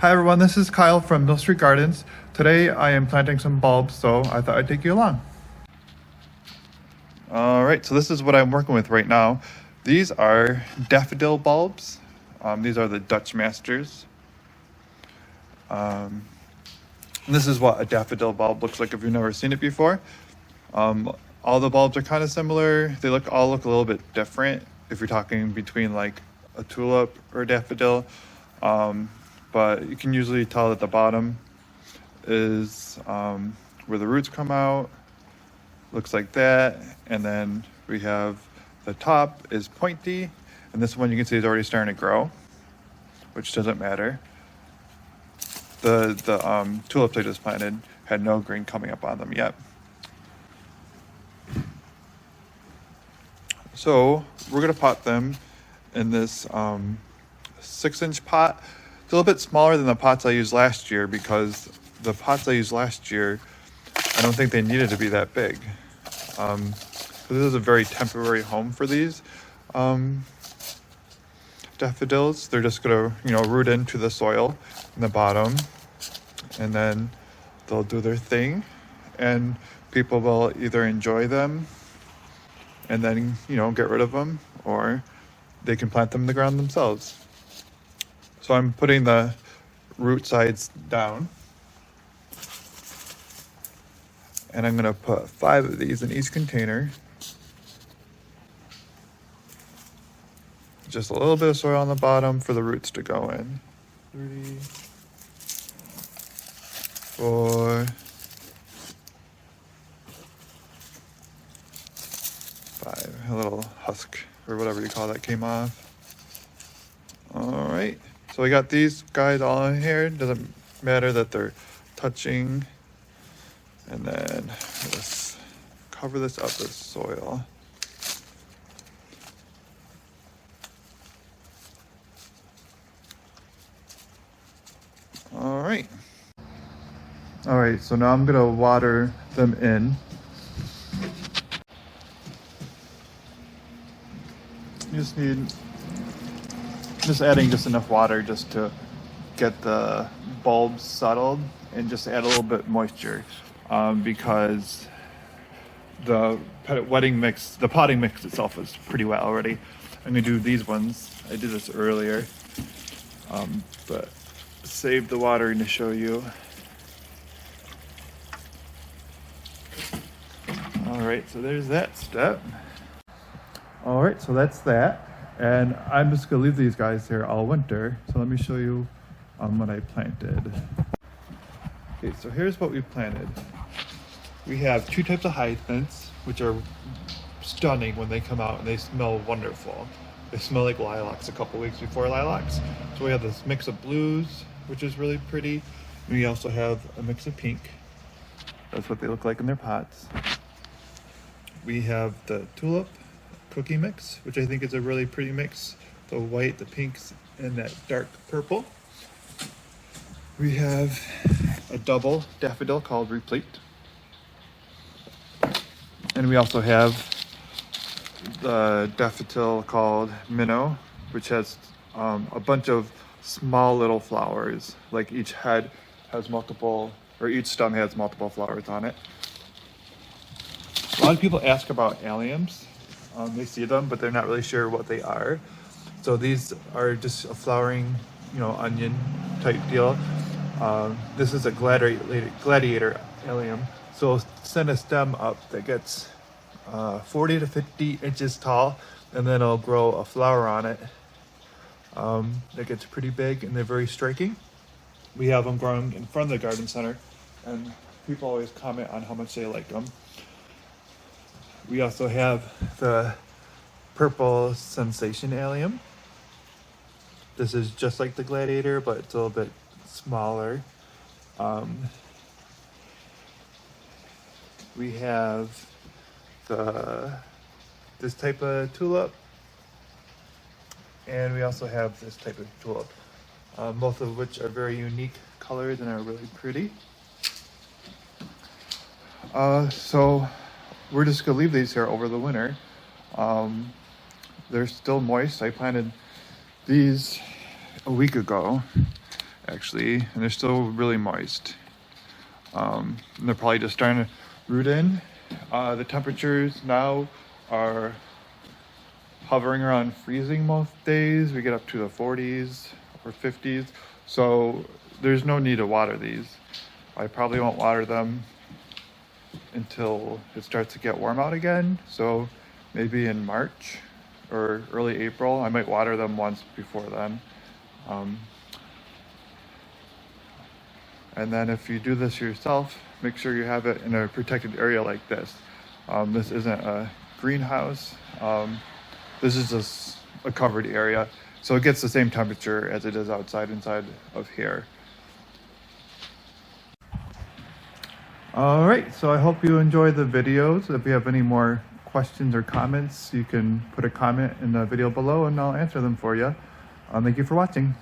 Hi everyone, this is Kyle from Mill Street Gardens. Today I am planting some bulbs, so I thought I'd take you along. Alright, so this is what I'm working with right now. These are daffodil bulbs. These are the Dutch Masters. This is what a daffodil bulb looks like if you've never seen it before. All the bulbs are kind of similar. They all look a little bit different if you're talking between like a tulip or a daffodil. But you can usually tell that the bottom is where the roots come out. Looks like that. And then we have the top is pointy. And this one you can see is already starting to grow, which doesn't matter. The tulips I just planted had no green coming up on them yet. So we're gonna pot them in this 6-inch pot. It's a little bit smaller than the pots I used last year because the pots I used last year, I don't think they needed to be that big. This is a very temporary home for these daffodils. They're just gonna, root into the soil in the bottom, and then they'll do their thing, and people will either enjoy them and then, get rid of them, or they can plant them in the ground themselves. So I'm putting the root sides down. And I'm gonna put 5 of these in each container. Just a little bit of soil on the bottom for the roots to go in. 3, 4, 5. A little husk or whatever you call that came off. All right. So we got these guys all in here. Doesn't matter that they're touching. And then let's cover this up with soil. All right. All right, so now I'm gonna water them in. You just need adding just enough water just to get the bulbs settled, and just add a little bit moisture because the potting mix itself is pretty wet already. I'm gonna do these ones. I did this earlier, but save the watering to show you. All right, so there's that step. All right, so that's that. And I'm just gonna leave these guys here all winter. So let me show you what I planted. Okay, so here's what we planted. We have 2 types of hyacinths, which are stunning when they come out, and they smell wonderful. They smell like lilacs a couple weeks before lilacs. So we have this mix of blues, which is really pretty. And we also have a mix of pink. That's what they look like in their pots. We have the tulip cookie mix, which I think is a really pretty mix. The white, the pinks, and that dark purple. We have a double daffodil called Replete. And we also have the daffodil called Minnow, which has a bunch of small little flowers. Like each head has multiple, or each stem has multiple flowers on it. A lot of people ask about alliums. They see them, but they're not really sure what they are. So these are just a flowering, onion type deal. This is a gladiator allium. So send a stem up that gets 40 to 50 inches tall, and then it'll grow a flower on it that gets pretty big, and they're very striking. We have them growing in front of the garden center, and people always comment on how much they like them. We also have the purple sensation allium. This is just like the gladiator, but it's a little bit smaller. We have this type of tulip, and we also have this type of tulip, both of which are very unique colors and are really pretty. So we're just gonna leave these here over the winter. They're still moist. I planted these a week ago, actually, and they're still really moist. And they're probably just starting to root in. The temperatures now are hovering around freezing most days. We get up to the 40s or 50s. So there's no need to water these. I probably won't water them until it starts to get warm out again. So maybe in March or early April, I might water them once before then. And then if you do this yourself, make sure you have it in a protected area like this. This isn't a greenhouse. This is just a covered area. So it gets the same temperature as it is outside inside of here. All right, so I hope you enjoy the videos. If you have any more questions or comments, you can put a comment in the video below and I'll answer them for you. Thank you for watching.